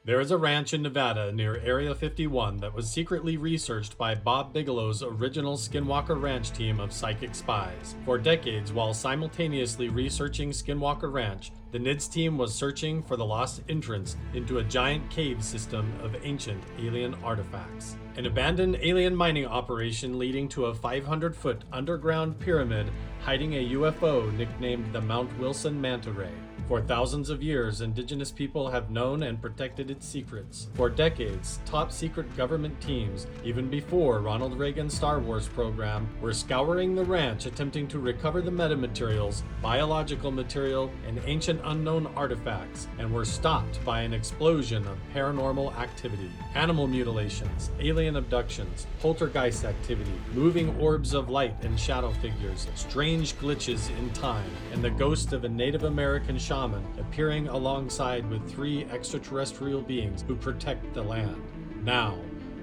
There is a ranch in Nevada near Area 51 that was secretly researched by Bob Bigelow's original Skinwalker Ranch team of psychic spies. For decades, while simultaneously researching Skinwalker Ranch, the NIDS team was searching for the lost entrance into a giant cave system of ancient alien artifacts. An abandoned alien mining operation leading to a 500-foot underground pyramid hiding a UFO nicknamed the Mount Wilson Manta Ray. For thousands of years, indigenous people have known and protected its secrets. For decades, top secret government teams, even before Ronald Reagan's Star Wars program, were scouring the ranch attempting to recover the metamaterials, biological material, and ancient unknown artifacts, and were stopped by an explosion of paranormal activity. Animal mutilations, alien abductions, poltergeist activity, moving orbs of light and shadow figures, strange glitches in time, and the ghost of a Native American shaman appearing alongside with 3 extraterrestrial beings who protect the land. Now,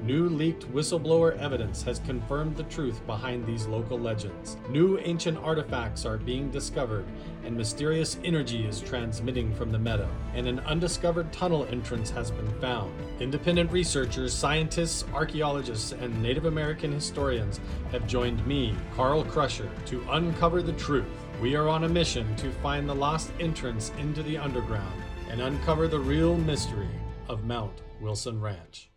new leaked whistleblower evidence has confirmed the truth behind these local legends. New ancient artifacts are being discovered, and mysterious energy is transmitting from the meadow, and an undiscovered tunnel entrance has been found. Independent researchers, scientists, archaeologists, and Native American historians have joined me, Carl Crusher, to uncover the truth. We are on a mission to find the lost entrance into the underground and uncover the real mystery of Mount Wilson Ranch.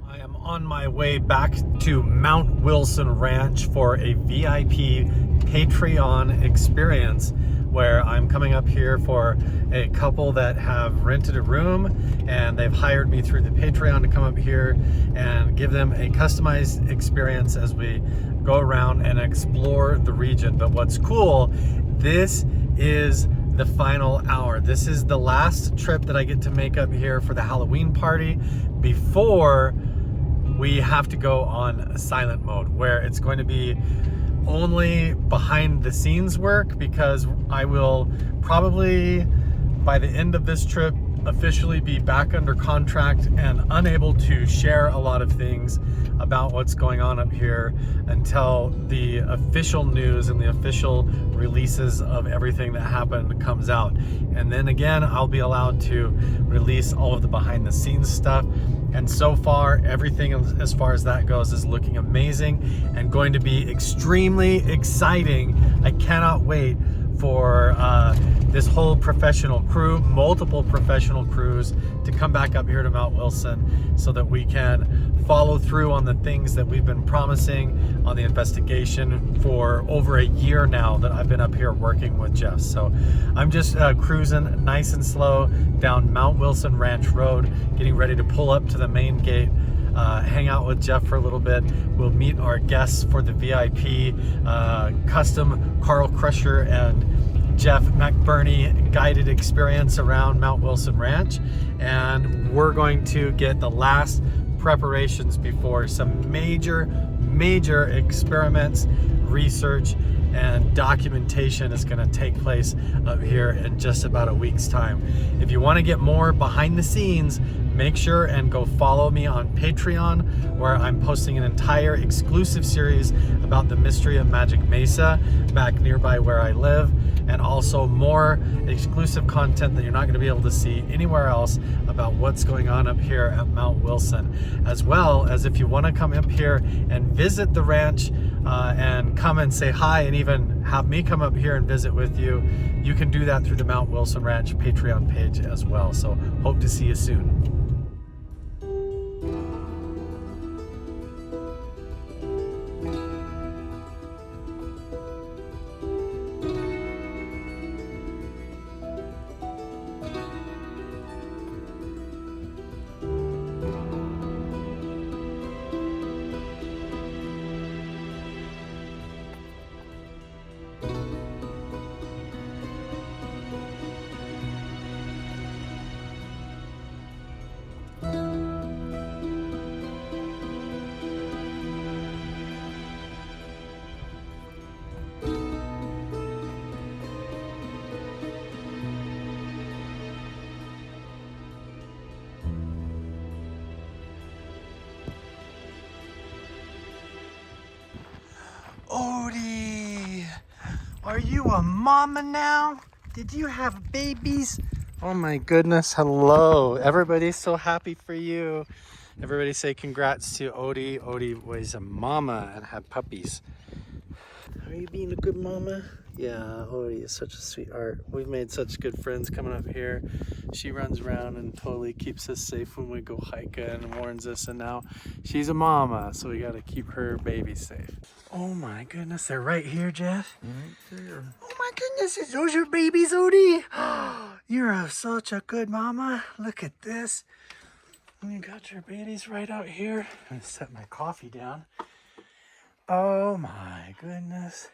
I am on my way back to Mount Wilson Ranch for a VIP Patreon experience where I'm coming up here for a couple that have rented a room, and they've hired me through the Patreon to come up here and give them a customized experience as we go around and explore the region. But what's cool, this is the final hour. This is the last trip that I get to make up here for the Halloween party before we have to go on silent mode, where it's going to be only behind the scenes work, because I will probably by the end of this trip officially be back under contract and unable to share a lot of things about what's going on up here until the official news and the official releases of everything that happened comes out. And then again, I'll be allowed to release all of the behind the scenes stuff. And so far, everything as far as that goes is looking amazing and going to be extremely exciting. I cannot wait for this whole professional crew, multiple professional crews, to come back up here to Mount Wilson so that we can follow through on the things that we've been promising on the investigation for over a year now that I've been up here working with Jeff. So I'm just cruising nice and slow down Mount Wilson Ranch Road, getting ready to pull up to the main gate, hang out with Jeff for a little bit. We'll meet our guests for the VIP custom Carl Crusher and Jeff McBurney guided experience around Mount Wilson Ranch, and we're going to get the last preparations before some major experiments, research, and documentation is going to take place up here in just about a week's time. If you want to get more behind the scenes, make sure and go follow me on Patreon, where I'm posting an entire exclusive series about the mystery of Magic Mesa back nearby where I live, and also more exclusive content that you're not going to be able to see anywhere else about what's going on up here at Mount Wilson. As well as if you want to come up here and visit the ranch and come and say hi and even have me come up here and visit with you, you can do that through the Mount Wilson Ranch Patreon page as well. So hope to see you soon. Odie, are you a mama now? Did you have babies? Oh my goodness, hello. Everybody's so happy for you. Everybody say congrats to Odie. Odie was a mama and had puppies. Are you being a good mama? Yeah, Odie is such a sweetheart. We've made such good friends coming up here. She runs around and totally keeps us safe when we go hiking and warns us, and now she's a mama, so we gotta keep her baby safe. Oh my goodness, they're right here, Jeff? Right there. Oh my goodness, is those your babies, Odie? You're such a good mama. Look at this. You got your babies right out here. I'm gonna set my coffee down. Oh my goodness.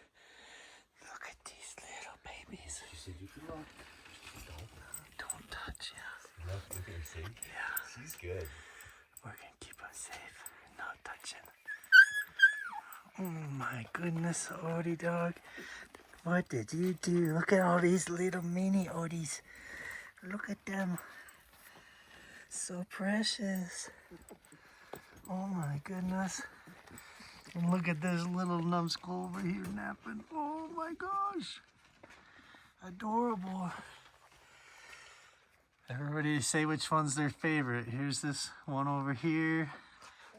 Look at these little babies. She said you can look. Don't touch you. Look at her, see? Yeah. She's good. We're gonna keep her safe. No touching. Oh my goodness, Odie dog. What did you do? Look at all these little mini Odies. Look at them. So precious. Oh my goodness. And look at this little numbskull over here napping. Oh my gosh. Adorable. Everybody say which one's their favorite. Here's this one over here.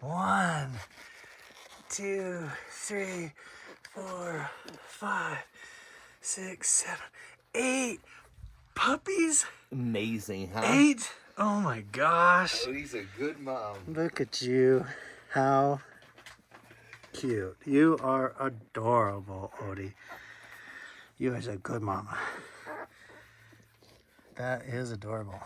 1, 2, 3, 4, 5, 6, 7, 8 puppies. Amazing, huh? 8? Oh my gosh. Oh, he's a good mom. Look at you. How cute. You are adorable, Odie. You are a good mama. That is adorable.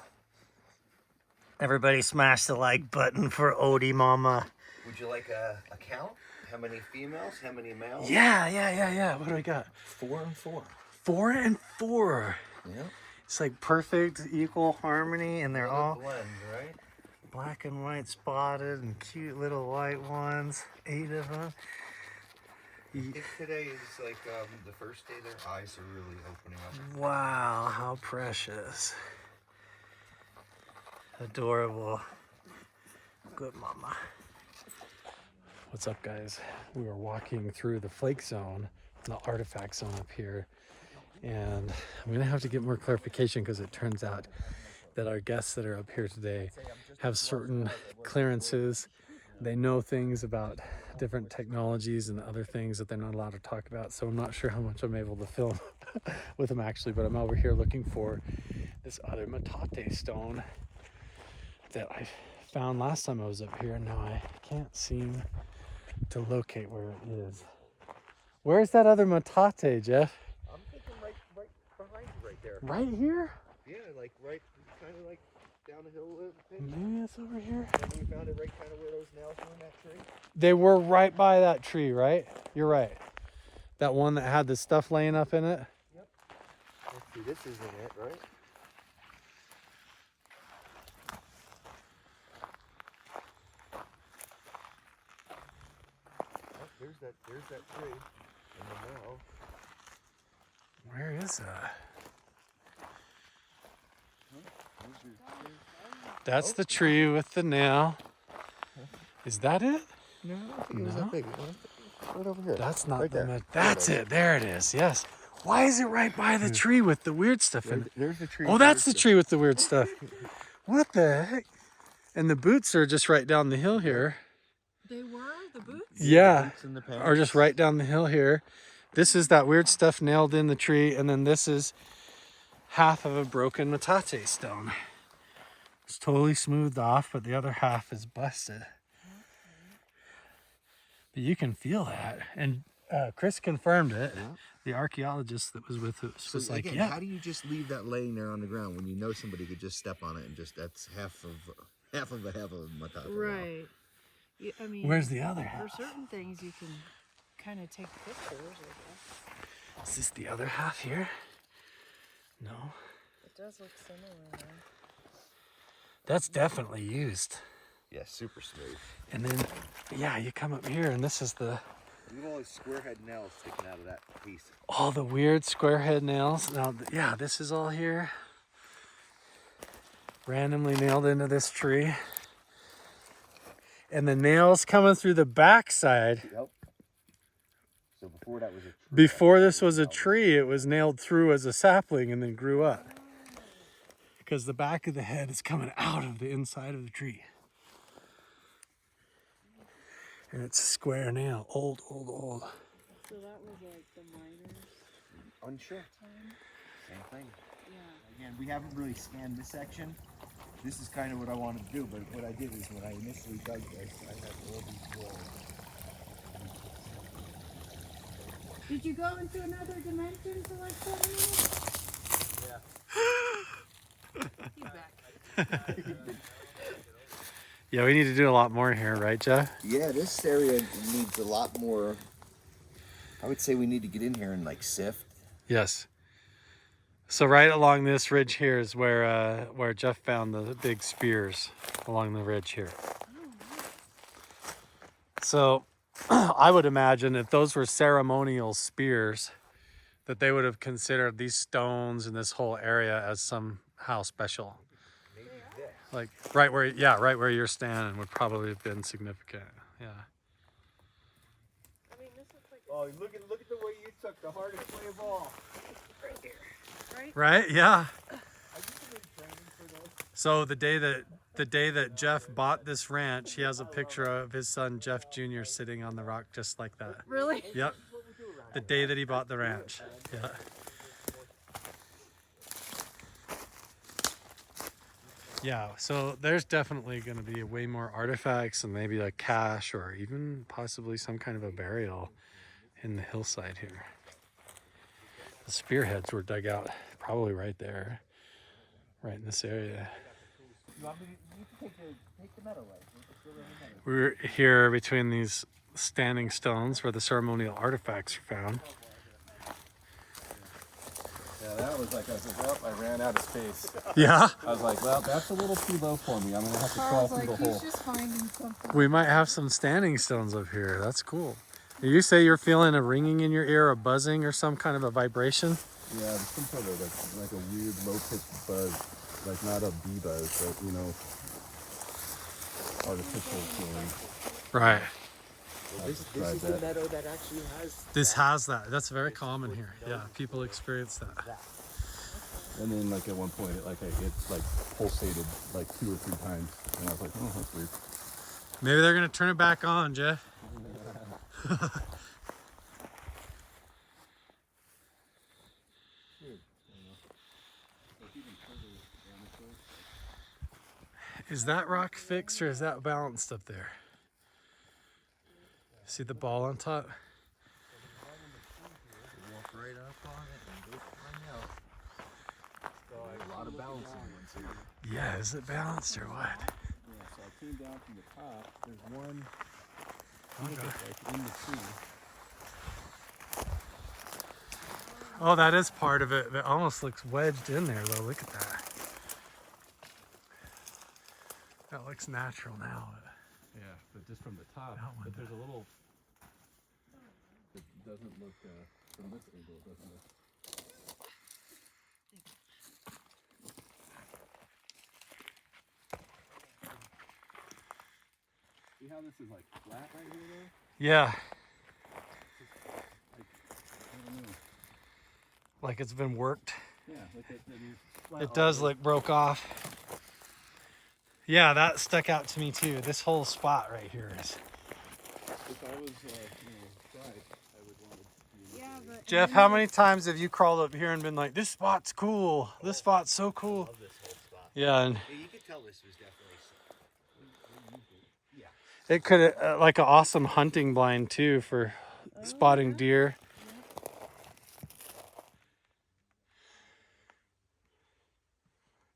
Everybody smash the like button for Odie Mama. Would you like a count? How many females? How many males? Yeah. What do we got? 4 and 4. 4 and 4. Yeah. It's like perfect equal harmony, and they're all blend, right? black and white spotted and cute little white ones. 8 of them. I think today is like the first day their eyes are really opening up. Wow, how precious. Adorable. Good mama. What's up, guys? We are walking through the flake zone, the artifact zone up here, and I'm gonna have to get more clarification because it turns out that our guests that are up here today have certain clearances. They know things about different technologies and other things that they're not allowed to talk about, so I'm not sure how much I'm able to film with them actually, but I'm over here looking for this other metate stone that I found last time I was up here, and now I can't seem to locate where it is. Where's that other metate, Jeff? I'm thinking right behind you right there. Right here? Yeah, like right, kind of like down the hill a little bit. Maybe it's over here. And we found it right kind of where those nails were in that tree. They were right by that tree, right? You're right. That one that had the stuff laying up in it? Yep. Let's see, this isn't it, right? Oh, there's that tree. And the nail. Where is that? That's the tree with the nail. Is that it? No, I think it was that big. Right over here. That's not right the. That's it. There it is. Yes. Why is it right by the tree with the weird stuff in it? There's the tree. Oh, that's the tree with the weird stuff. What the heck? And the boots are just right down the hill here. They were the boots? Yeah. The boots and the Are just right down the hill here. This is that weird stuff nailed in the tree, and then this is half of a broken metate stone. It's totally smoothed off, but the other half is busted. But you can feel that, and Chris confirmed it. Yeah. The archaeologist that was with us was like, again, "Yeah." How do you just leave that laying there on the ground when you know somebody could just step on it and just that's half of a metate? Right. Yeah, I mean, Where's the other half? For certain things, you can kind of take pictures, I guess. Is this the other half here? No. It does look similar, though. That's definitely used. Yeah, super smooth. And then, yeah, you come up here, and this is the... Look at all these square head nails sticking out of that piece. All the weird square head nails. Now, yeah, this is all here. Randomly nailed into this tree. And the nails coming through the backside. Yep. So before that was a tree. Before this was a tree, it was nailed through as a sapling and then grew up. Because the back of the head is coming out of the inside of the tree. And it's a square nail. Old, old, old. So that was like the miners' Unsure. time? Same thing. Yeah. Again, we haven't really scanned this section. This is kind of what I wanted to do, but what I did is when I initially dug this, I had all these walls. Did you go into another dimension for like 7 minutes? He's back. Yeah, we need to do a lot more here, right, Jeff? Yeah, this area needs a lot more. I would say we need to get in here and like sift. Yes. So right along this ridge here is where Jeff found the big spears along the ridge here. So I would imagine if those were ceremonial spears, that they would have considered these stones and this whole area as somehow special. Like right where you're standing would probably have been significant. Yeah. I mean, this looks like Oh, look at the way you took the hardest way of all. right here, right? Right? Yeah. I used to be training for those. So the day that Jeff bought this ranch, he has a picture of his son Jeff Jr. sitting on the rock just like that. Really? Yep. The day that he bought the ranch. Yeah. Yeah, so there's definitely going to be way more artifacts and maybe like cache or even possibly some kind of a burial in the hillside here. The spearheads were dug out probably right there, right in this area. You want me to take the metal right? We're here between these standing stones where the ceremonial artifacts are found. Yeah, that was like, I was like, well, I ran out of space. Yeah, I was like, well, that's a little too low for me. I'm going to have to crawl Carl's through like, the hole. he's just finding something. we might have some standing stones up here. That's cool. You say you're feeling a ringing in your ear, a buzzing or some kind of a vibration? Yeah, some sort of like a weird low-pitched buzz. Like not a bee buzz, but, you know, artificial feeling. Right. This is the meadow that actually has. This has that. That's very common here. Yeah, people experience that. And then like at one point, it like pulsated like 2 or 3 times. And I was like, oh, that's weird. Maybe they're going to turn it back on, Jeff. Is that rock fixed or is that balanced up there? See the ball on top? Walk right up on it and go flying out. So a lot of balancing ones here. Yeah, is it balanced or what? Yeah, so I came down from the top. There's one like in the tree. Oh, that is part of it. It almost looks wedged in there though. Look at that. That looks natural now. Yeah, but just from the top. That one But there's a little. It doesn't look from this angle. It doesn't look. See how this is like flat right here, though? Yeah, I don't know. like it's been worked. Yeah, like that is flat It all does the way. look broke off. Yeah, that stuck out to me too. This whole spot right here is. If I was, tried, I would want to be. Yeah, but Jeff, how many times have you crawled up here and been like, this spot's cool. This spot's so cool. Love this whole spot. Yeah, and Yeah, you could tell this was definitely. Yeah. it could like an awesome hunting blind too for spotting deer.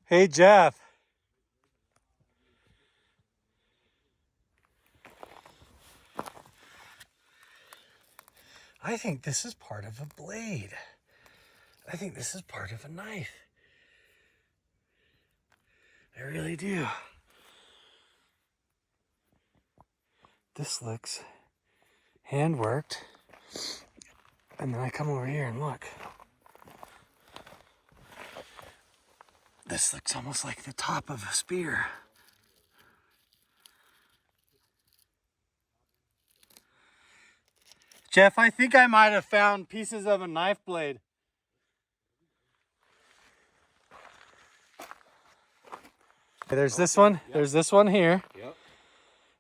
Hey, Jeff. I think this is part of a blade. I think this is part of a knife. I really do. This looks hand worked. And then I come over here and look. This looks almost like the top of a spear. Jeff, I think I might have found pieces of a knife blade. There's this one. Yep. There's this one here. Yep.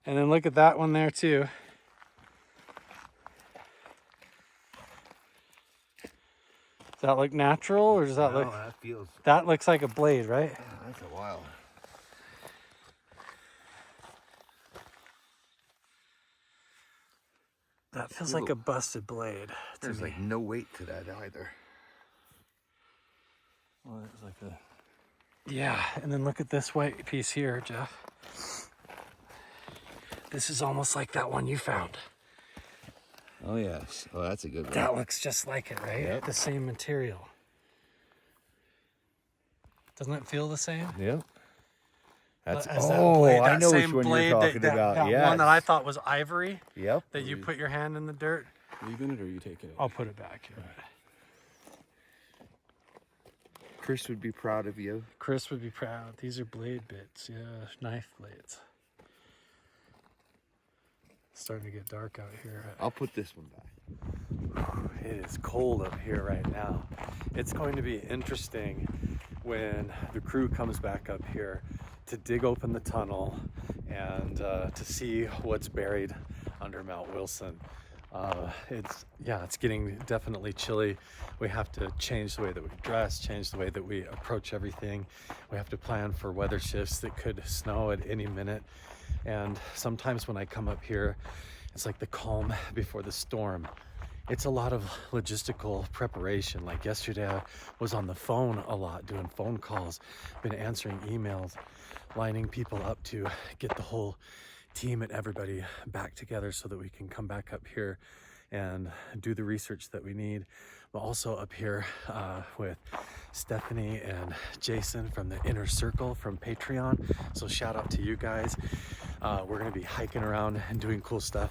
And then look at that one there too. Does that look natural, or does that look? That feels. That looks like a blade, right? Yeah, that's a while. That feels like a busted blade. There's like no weight to that either. Well, it's like a. Yeah, and then look at this white piece here, Jeff. This is almost like that one you found. Oh yes. Oh, that's a good one. That looks just like it, right? Yep. The same material. Doesn't it feel the same? Yep. That's As that blade, I that know same which one blade, you're talking that about. one that I thought was ivory. Yep. That you put your hand in the dirt. Leaving it or are you taking it? I'll put it back here. Chris would be proud of you. Chris would be proud. These are blade bits, yeah, knife blades. It's starting to get dark out here. I'll put this one back. It is cold up here right now. It's going to be interesting when the crew comes back up here to dig open the tunnel and to see what's buried under Mount Wilson. It's getting definitely chilly. We have to change the way that we dress, change the way that we approach everything. We have to plan for weather shifts that could snow at any minute. And sometimes when I come up here, it's like the calm before the storm. It's a lot of logistical preparation. Like yesterday, I was on the phone a lot, doing phone calls, been answering emails, lining people up to get the whole team and everybody back together so that we can come back up here and do the research that we need. But also up here with Stephanie and Jason from the Inner Circle from Patreon. So shout out to you guys. We're gonna be hiking around and doing cool stuff.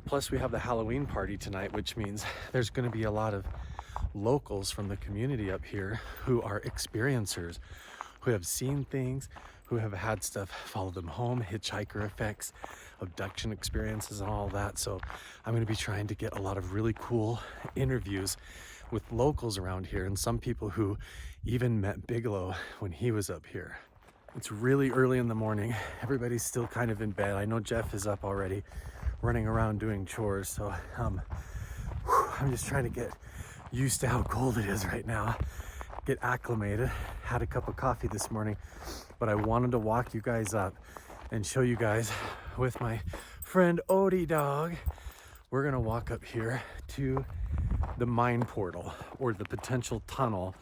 Plus we have the Halloween party tonight, which means there's gonna be a lot of locals from the community up here who are experiencers, who have seen things, who have had stuff follow them home, hitchhiker effects, abduction experiences and all that. So I'm going to be trying to get a lot of really cool interviews with locals around here and some people who even met Bigelow when he was up here. It's really early in the morning. Everybody's still kind of in bed. I know Jeff is up already running around doing chores. So I'm just trying to get used to how cold it is right now. Get acclimated. Had a cup of coffee this morning, but I wanted to walk you guys up and show you guys with my friend Odie dog. We're gonna walk up here to the mine portal, or the potential tunnel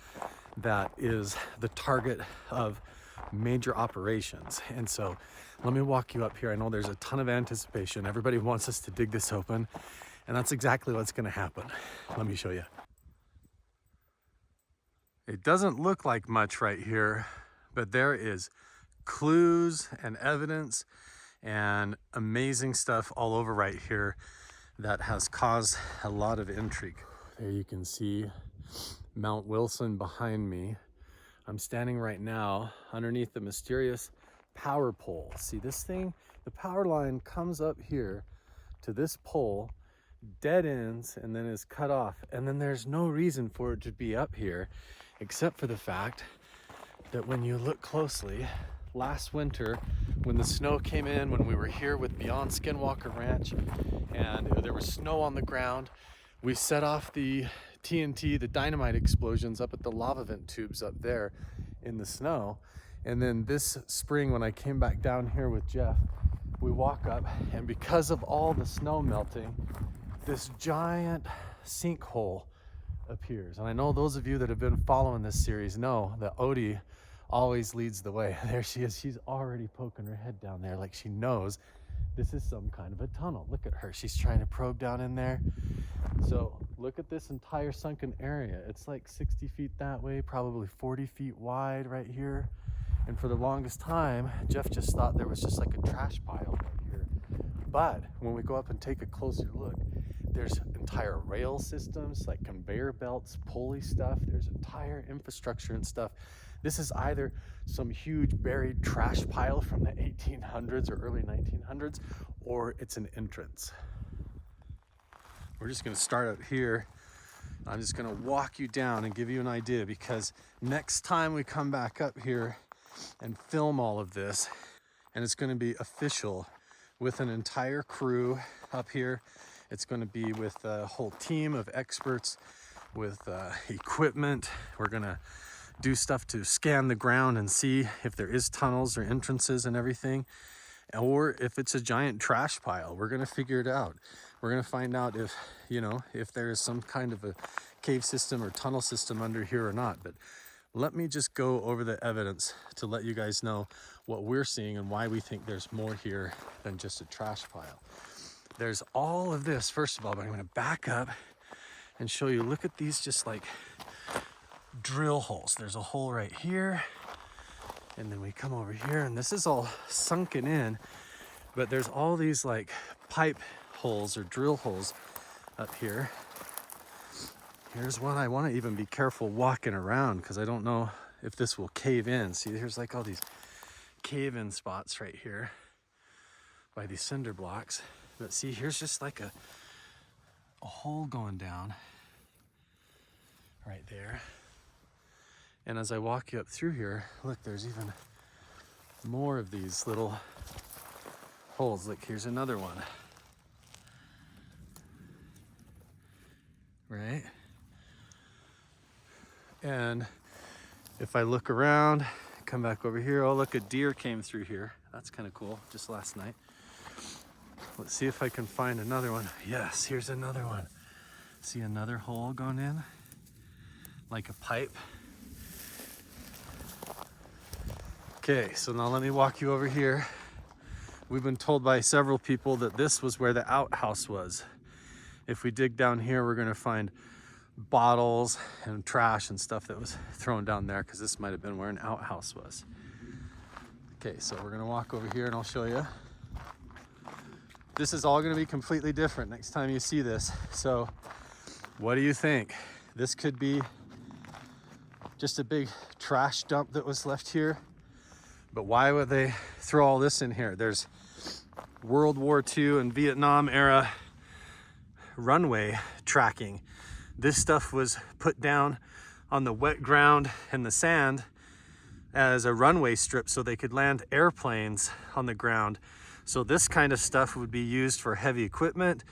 that is the target of major operations. And so let me walk you up here. I know there's a ton of anticipation. Everybody wants us to dig this open, and that's exactly what's gonna happen. Let me show you. It doesn't look like much right here, but there is clues and evidence and amazing stuff all over right here that has caused a lot of intrigue. There you can see Mount Wilson behind me. I'm standing right now underneath the mysterious power pole. See this thing? The power line comes up here to this pole, dead ends, and then is cut off. And then there's no reason for it to be up here, except for the fact that when you look closely, last winter, when the snow came in, when we were here with Beyond Skinwalker Ranch, and there was snow on the ground, we set off the TNT, the dynamite explosions up at the lava vent tubes up there in the snow. And then this spring, when I came back down here with Jeff, we walk up, and because of all the snow melting, this giant sinkhole appears. And I know those of you that have been following this series know that Odie always leads the way. There she is. She's already poking her head down there like she knows this is some kind of a tunnel. Look at her. She's trying to probe down in there. So look at this entire sunken area. It's like 60 feet that way, probably 40 feet wide right here. And for the longest time, Jeff just thought there was just like a trash pile right here. But when we go up and take a closer look, there's entire rail systems, like conveyor belts, pulley stuff. There's entire infrastructure and stuff. This is either some huge buried trash pile from the 1800s or early 1900s, or it's an entrance. We're just gonna start out here. I'm just gonna walk you down and give you an idea, because next time we come back up here and film all of this, and it's gonna be official with an entire crew up here. It's gonna be with a whole team of experts with equipment. We're gonna do stuff to scan the ground and see if there is tunnels or entrances and everything, or if it's a giant trash pile. We're gonna figure it out. We're gonna find out if, you know, if there is some kind of a cave system or tunnel system under here or not. But let me just go over the evidence to let you guys know what we're seeing and why we think there's more here than just a trash pile. There's all of this, first of all, but I'm gonna back up and show you. Look at these, just like drill holes. There's a hole right here, and then we come over here, and this is all sunken in, but there's all these like pipe holes or drill holes up here. Here's one. I want to even be careful walking around because I don't know if this will cave in. See, there's like all these cave-in spots right here by these cinder blocks. But see, here's just like a hole going down right there. And as I walk you up through here, look, there's even more of these little holes. Look, here's another one. Right? And if I look around, come back over here, oh look, a deer came through here. That's kind of cool, just last night. Let's see if I can find another one. Yes, here's another one. See another hole going in, like a pipe. Okay, so now let me walk you over here. We've been told by several people that this was where the outhouse was. If we dig down here, we're gonna find bottles and trash and stuff that was thrown down there, because this might have been where an outhouse was. Okay, so we're gonna walk over here and I'll show you. This is all gonna be completely different next time you see this. So what do you think? This could be just a big trash dump that was left here. But why would they throw all this in here? There's World War II and Vietnam era runway tracking. This stuff was put down on the wet ground and the sand as a runway strip so they could land airplanes on the ground. So this kind of stuff would be used for heavy equipment,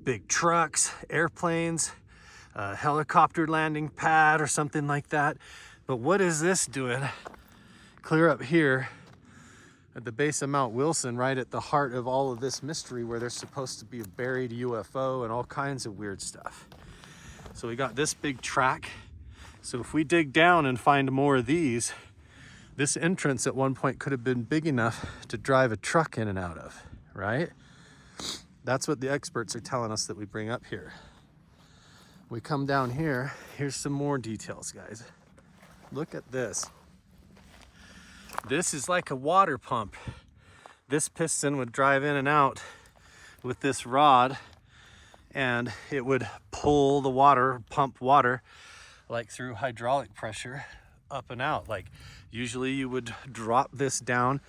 big trucks, airplanes, a helicopter landing pad or something like that. But what is this doing clear up here at the base of Mount Wilson, right at the heart of all of this mystery, where there's supposed to be a buried UFO and all kinds of weird stuff? So we got this big track. So if we dig down and find more of these, this entrance at one point could have been big enough to drive a truck in and out of, right? That's what the experts are telling us that we bring up here. We come down here, here's some more details, guys. Look at this. This is like a water pump. This piston would drive in and out with this rod, and it would pull the water, pump water, like through hydraulic pressure up and out. Like usually you would drop this down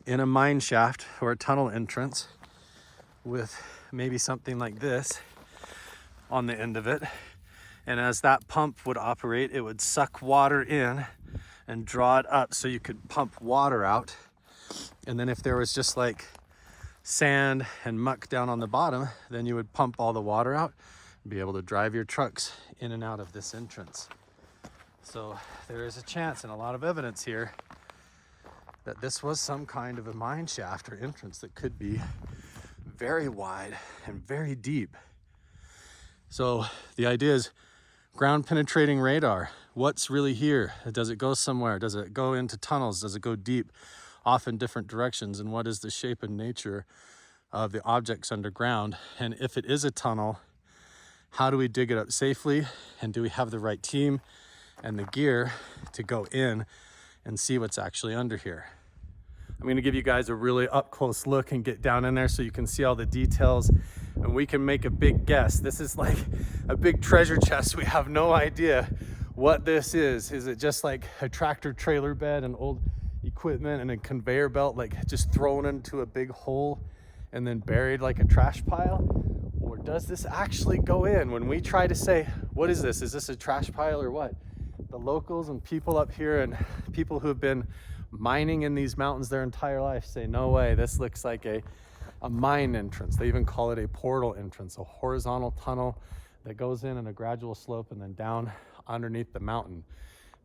in a mine shaft or a tunnel entrance with maybe something like this on the end of it. And as that pump would operate, it would suck water in and draw it up so you could pump water out. And then if there was just like sand and muck down on the bottom, then you would pump all the water out and be able to drive your trucks in and out of this entrance. So there is a chance and a lot of evidence here that this was some kind of a mine shaft or entrance that could be very wide and very deep. So the idea is ground penetrating radar. What's really here? Does it go somewhere? Does it go into tunnels? Does it go deep, off in different directions? And what is the shape and nature of the objects underground? And if it is a tunnel, how do we dig it up safely? And do we have the right team and the gear to go in and see what's actually under here? I'm gonna give you guys a really up close look and get down in there so you can see all the details and we can make a big guess. This is like a big treasure chest. We have no idea what this is. Is it just like a tractor trailer bed and old equipment and a conveyor belt, like just thrown into a big hole and then buried like a trash pile? Or does this actually go in? When we try to say, what is this? Is this a trash pile or what? The locals and people up here and people who have been mining in these mountains their entire life say, no way, this looks like a mine entrance. They even call it a portal entrance, a horizontal tunnel that goes in a gradual slope and then down underneath the mountain.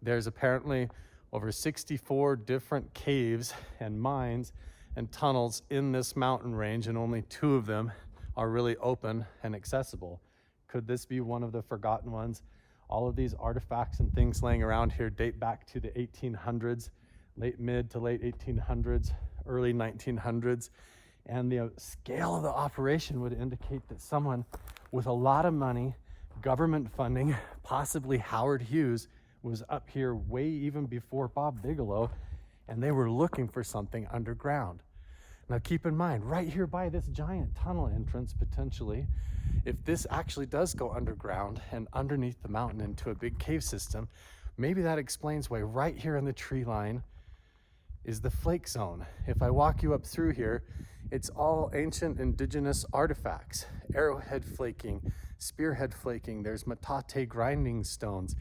There's apparently over 64 different caves and mines and tunnels in this mountain range, and only 2 of them are really open and accessible. Could this be one of the forgotten ones? All of these artifacts and things laying around here date back to the 1800s, mid to late 1800s, early 1900s. And the scale of the operation would indicate that someone with a lot of money, government funding, possibly Howard Hughes, was up here way even before Bob Bigelow, and they were looking for something underground. Now keep in mind, right here by this giant tunnel entrance, potentially, if this actually does go underground and underneath the mountain into a big cave system, maybe that explains why right here in the tree line is the flake zone. If I walk you up through here, it's all ancient indigenous artifacts, arrowhead flaking, spearhead flaking, there's metate grinding stones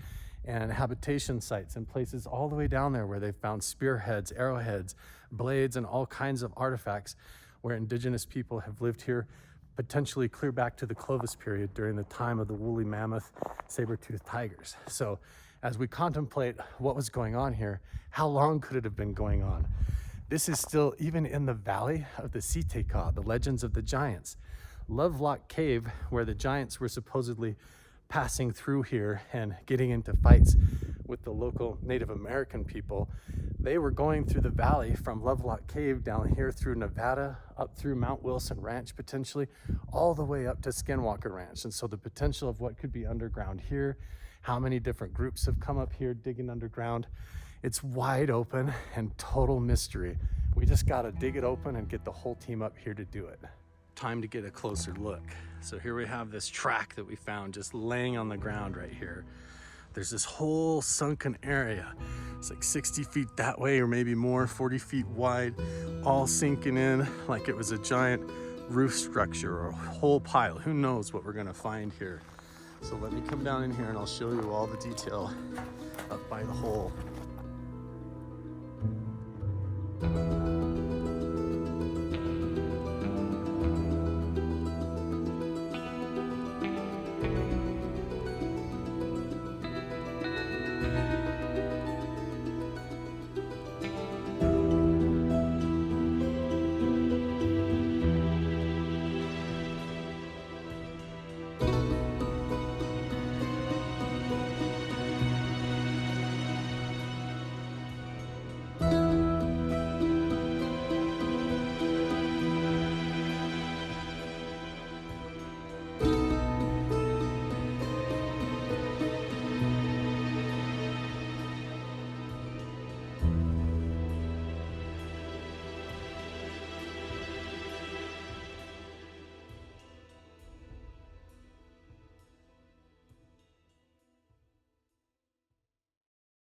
and habitation sites and places all the way down there where they've found spearheads, arrowheads, blades, and all kinds of artifacts where indigenous people have lived here, potentially clear back to the Clovis period during the time of the woolly mammoth, saber-toothed tigers. So as we contemplate what was going on here, how long could it have been going on? This is still even in the valley of the Siteka, the legends of the giants. Lovelock Cave, where the giants were supposedly passing through here and getting into fights with the local Native American people, they were going through the valley from Lovelock Cave down here through Nevada, up through Mount Wilson Ranch potentially, all the way up to Skinwalker Ranch. And so the potential of what could be underground here, how many different groups have come up here digging underground, it's wide open and total mystery. We just gotta dig it open and get the whole team up here to do it. Time to get a closer look. So here we have this track that we found just laying on the ground right here. There's this whole sunken area. It's like 60 feet that way or maybe more, 40 feet wide, all sinking in like it was a giant roof structure or a whole pile. Who knows what we're gonna find here. So let me come down in here and I'll show you all the detail up by the hole.